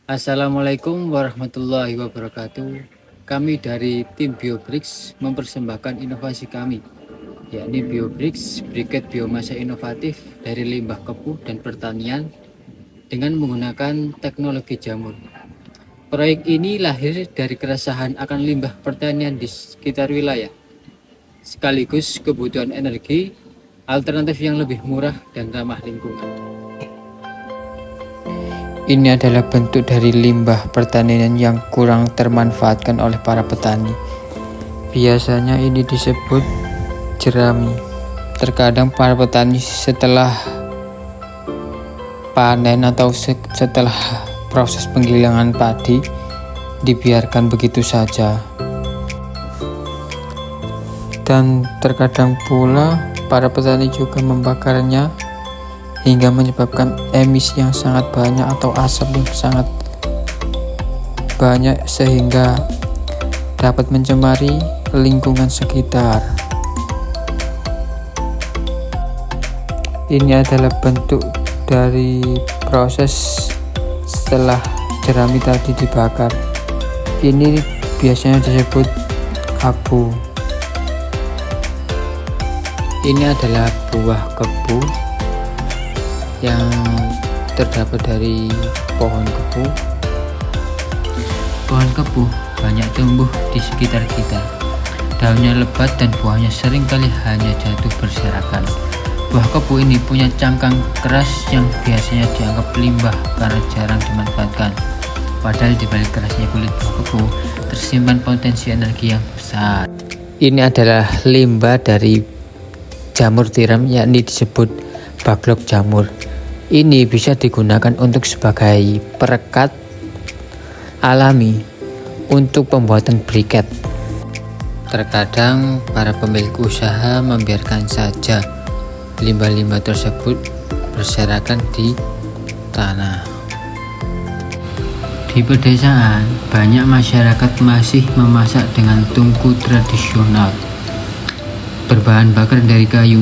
Assalamualaikum warahmatullahi wabarakatuh. Kami dari tim BioBricks mempersembahkan inovasi kami, yakni BioBricks briket biomasa inovatif dari limbah kebu dan pertanian dengan menggunakan teknologi jamur. Proyek ini lahir dari keresahan akan limbah pertanian di sekitar wilayah, sekaligus kebutuhan energi alternatif yang lebih murah dan ramah lingkungan. Ini adalah bentuk dari limbah pertanian yang kurang termanfaatkan oleh para petani. Biasanya ini disebut jerami. Terkadang para petani setelah panen atau setelah proses penggilingan padi dibiarkan begitu saja. Dan terkadang pula para petani juga membakarnya hingga menyebabkan emisi yang sangat banyak atau asap yang sangat banyak sehingga dapat mencemari lingkungan sekitar. Ini adalah bentuk dari proses setelah jerami tadi dibakar. Ini biasanya disebut abu. Ini adalah buah kebu yang terdapat dari pohon kebu. Pohon kebu banyak tumbuh di sekitar kita. Daunnya lebat dan buahnya seringkali hanya jatuh berserakan. Buah kebu ini punya cangkang keras yang biasanya dianggap limbah karena jarang dimanfaatkan. Padahal di balik kerasnya kulit buah kebu tersimpan potensi energi yang besar. Ini adalah limbah dari jamur tiram, yakni disebut backlog jamur. Ini bisa digunakan untuk sebagai perekat alami untuk pembuatan briket. Terkadang para pemilik usaha membiarkan saja limbah-limbah tersebut berserakan di tanah. Di pedesaan, banyak masyarakat masih memasak dengan tungku tradisional berbahan bakar dari kayu.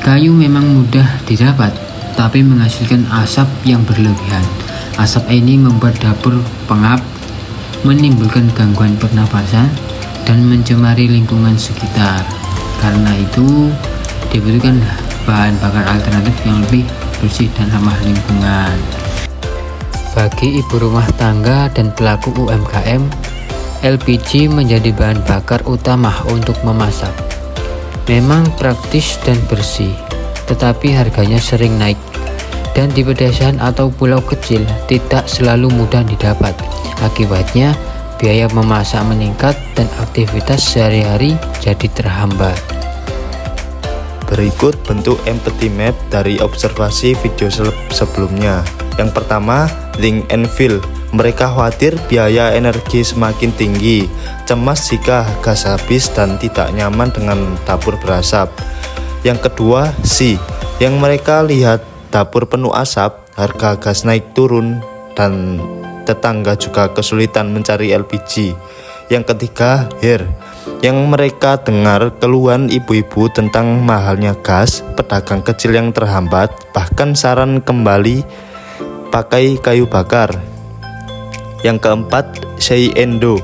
Kayu memang mudah didapat, tapi menghasilkan asap yang berlebihan. Asap ini membuat dapur pengap, menimbulkan gangguan pernapasan, dan mencemari lingkungan sekitar. Karena itu, dibutuhkan bahan bakar alternatif yang lebih bersih dan ramah lingkungan. Bagi ibu rumah tangga dan pelaku UMKM, LPG menjadi bahan bakar utama untuk memasak. Memang praktis dan bersih, tetapi harganya sering naik, dan di pedesaan atau pulau kecil tidak selalu mudah didapat. Akibatnya, biaya memasak meningkat dan aktivitas sehari-hari jadi terhambat. Berikut bentuk empathy map dari observasi video sebelumnya. Yang pertama, link and feel. Mereka khawatir biaya energi semakin tinggi, cemas jika gas habis dan tidak nyaman dengan dapur berasap. Yang kedua, C, yang mereka lihat dapur penuh asap, harga gas naik turun, dan tetangga juga kesulitan mencari LPG. Yang ketiga, Her, yang mereka dengar keluhan ibu-ibu tentang mahalnya gas, pedagang kecil yang terhambat, bahkan saran kembali pakai kayu bakar. Yang keempat, Say Endo,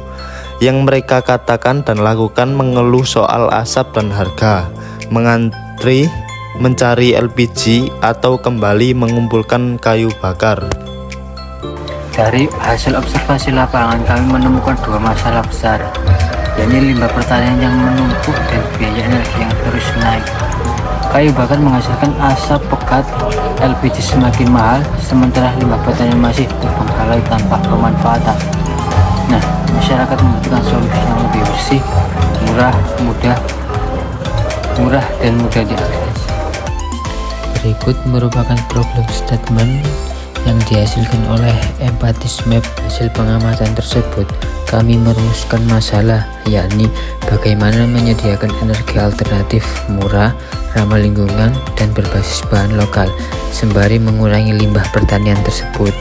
yang mereka katakan dan lakukan mengeluh soal asap dan harga, mengantri mencari LPG atau kembali mengumpulkan kayu bakar. Dari hasil observasi lapangan, kami menemukan dua masalah besar, yakni limbah pertanian yang menumpuk dan biaya energi yang terus naik. Kayu bakar menghasilkan asap pekat, LPG semakin mahal, sementara limbah pertanian masih terbengkalai tanpa pemanfaatan. Nah, masyarakat membutuhkan solusi yang lebih bersih, murah dan mudah diakses. Berikut merupakan problem statement yang dihasilkan oleh empathy map. Hasil pengamatan tersebut, kami merumuskan masalah, yakni bagaimana menyediakan energi alternatif murah, ramah lingkungan, dan berbasis bahan lokal, sembari mengurangi limbah pertanian tersebut.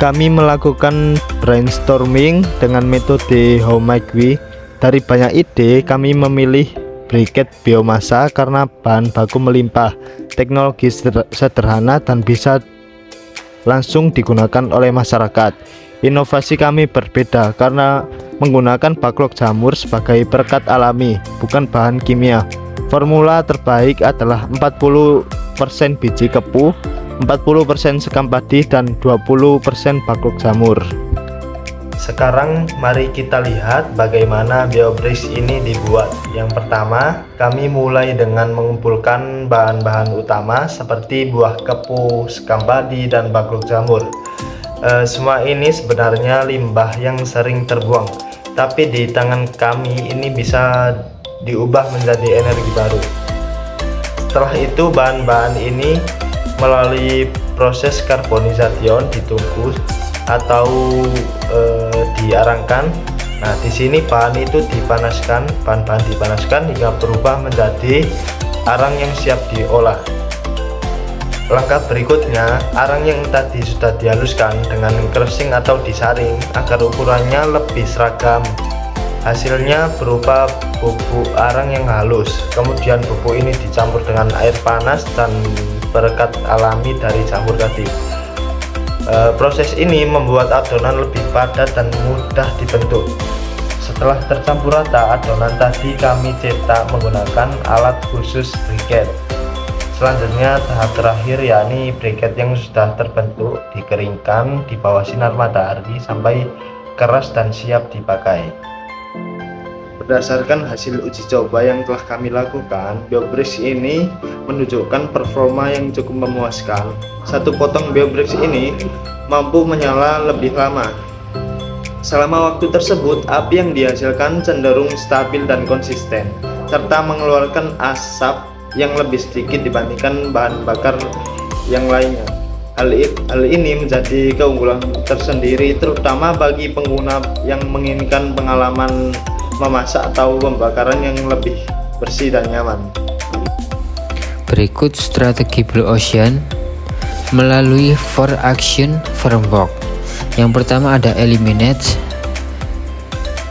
Kami melakukan brainstorming dengan metode How Might We. Dari banyak ide, kami memilih briket biomasa karena bahan baku melimpah, teknologi sederhana dan bisa langsung digunakan oleh masyarakat. Inovasi kami berbeda karena menggunakan backlog jamur sebagai perekat alami, bukan bahan kimia. Formula terbaik adalah 40% biji kepu, 40% sekam padi, dan 20% backlog jamur. Sekarang mari kita lihat bagaimana BioBricks ini dibuat. Yang pertama, kami mulai dengan mengumpulkan bahan-bahan utama seperti buah kepu, sekam padi, dan backlog jamur. Semua ini sebenarnya limbah yang sering terbuang, tapi di tangan kami ini bisa diubah menjadi energi baru. Setelah itu bahan-bahan ini melalui proses karbonisasi ditunggu atau diarangkan. Nah, di sini bahan itu dipanaskan, bahan-bahan dipanaskan hingga berubah menjadi arang yang siap diolah. Langkah berikutnya, arang yang tadi sudah dihaluskan dengan crushing atau disaring agar ukurannya lebih seragam. Hasilnya berupa bubuk arang yang halus. Kemudian bubuk ini dicampur dengan air panas dan perekat alami dari jamur tadi. Proses ini membuat adonan lebih padat dan mudah dibentuk. Setelah tercampur rata adonan tadi, kami cetak menggunakan alat khusus briquette. Selanjutnya tahap terakhir, yakni briquette yang sudah terbentuk dikeringkan di bawah sinar matahari sampai keras dan siap dipakai. Berdasarkan hasil uji coba yang telah kami lakukan, BioBricks ini menunjukkan performa yang cukup memuaskan. Satu potong BioBricks ini mampu menyala lebih lama. Selama waktu tersebut, api yang dihasilkan cenderung stabil dan konsisten, serta mengeluarkan asap yang lebih sedikit dibandingkan bahan bakar yang lainnya. Hal ini menjadi keunggulan tersendiri terutama bagi pengguna yang menginginkan pengalaman memasak atau pembakaran yang lebih bersih dan nyaman. Berikut strategi Blue Ocean melalui 4 Action Framework. Yang pertama ada Eliminate.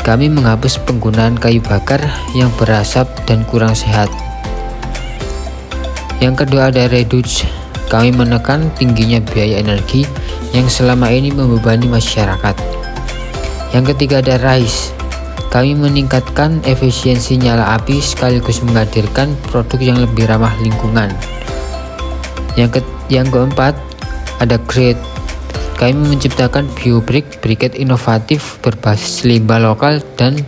Kami menghapus penggunaan kayu bakar yang berasap dan kurang sehat. Yang kedua ada Reduce. Kami menekan tingginya biaya energi yang selama ini membebani masyarakat. Yang ketiga ada Rise. Kami meningkatkan efisiensi nyala api sekaligus menghadirkan produk yang lebih ramah lingkungan. Yang keempat ada Create. Kami menciptakan BioBricks briquette inovatif berbasis limbah lokal dan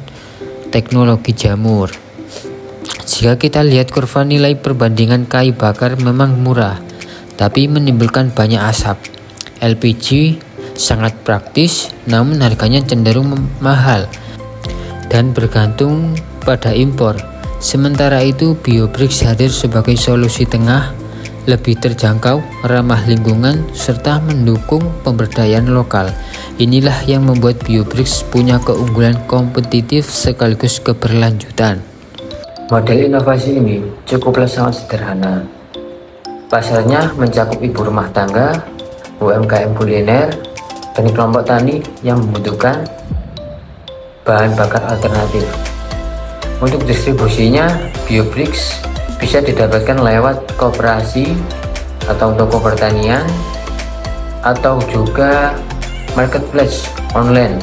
teknologi jamur. Jika kita lihat kurva nilai perbandingan kayu bakar memang murah, tapi menimbulkan banyak asap. LPG sangat praktis, namun harganya cenderung mahal dan bergantung pada impor. Sementara itu, BioBricks hadir sebagai solusi tengah, lebih terjangkau, ramah lingkungan, serta mendukung pemberdayaan lokal. Inilah yang membuat BioBricks punya keunggulan kompetitif sekaligus keberlanjutan. Model inovasi ini cukuplah sangat sederhana. Pasarnya mencakup ibu rumah tangga, UMKM kuliner, dan kelompok tani yang membutuhkan bahan bakar alternatif. Untuk distribusinya, BioBricks bisa didapatkan lewat koperasi atau toko pertanian atau juga marketplace online.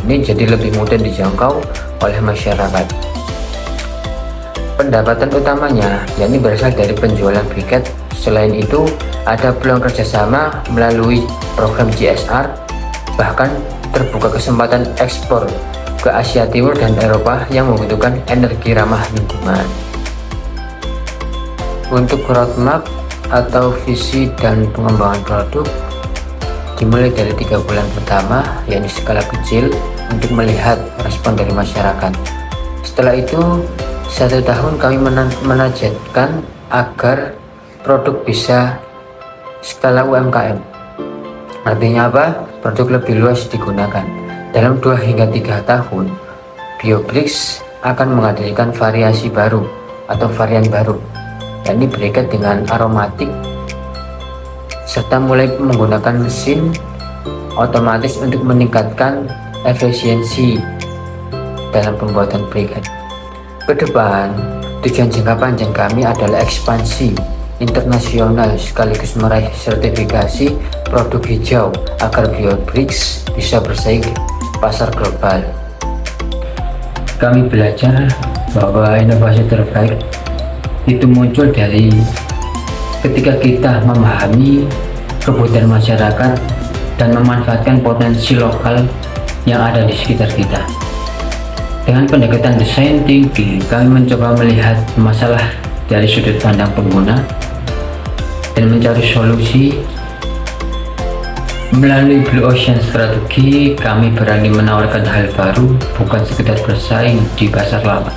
Ini jadi lebih mudah dijangkau oleh masyarakat. Pendapatan utamanya yakni berasal dari penjualan briquette. Selain itu, ada peluang kerjasama melalui program GSR, bahkan terbuka kesempatan ekspor ke Asia Timur dan Eropa yang membutuhkan energi ramah lingkungan. Untuk roadmap atau visi dan pengembangan produk dimulai dari 3 bulan pertama, yakni skala kecil untuk melihat respon dari masyarakat. Setelah itu 1 tahun kami menargetkan agar produk bisa skala UMKM. Artinya apa? Produk lebih luas digunakan. Dalam 2 hingga 3 tahun, BioBricks akan menghadirkan variasi baru atau varian baru, yakni briquette dengan aromatik, serta mulai menggunakan mesin otomatis untuk meningkatkan efisiensi dalam pembuatan briquette. Ke depan, tujuan jangka panjang kami adalah ekspansi internasional sekaligus meraih sertifikasi produk hijau agar BioBricks bisa bersaing di pasar global. Kami belajar bahwa inovasi terbaik itu muncul dari ketika kita memahami kebutuhan masyarakat dan memanfaatkan potensi lokal yang ada di sekitar kita. Dengan pendekatan design thinking, kami mencoba melihat masalah dari sudut pandang pengguna dan mencari solusi. Melalui Blue Ocean strategi, kami berani menawarkan hal baru, bukan sekedar bersaing di pasar lama.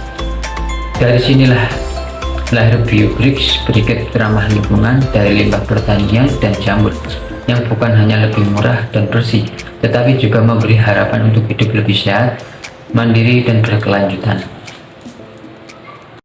Dari sinilah lahir BioBricks, briket ramah lingkungan dari limbah pertanian dan jamur, yang bukan hanya lebih murah dan bersih, tetapi juga memberi harapan untuk hidup lebih sehat, mandiri, dan berkelanjutan.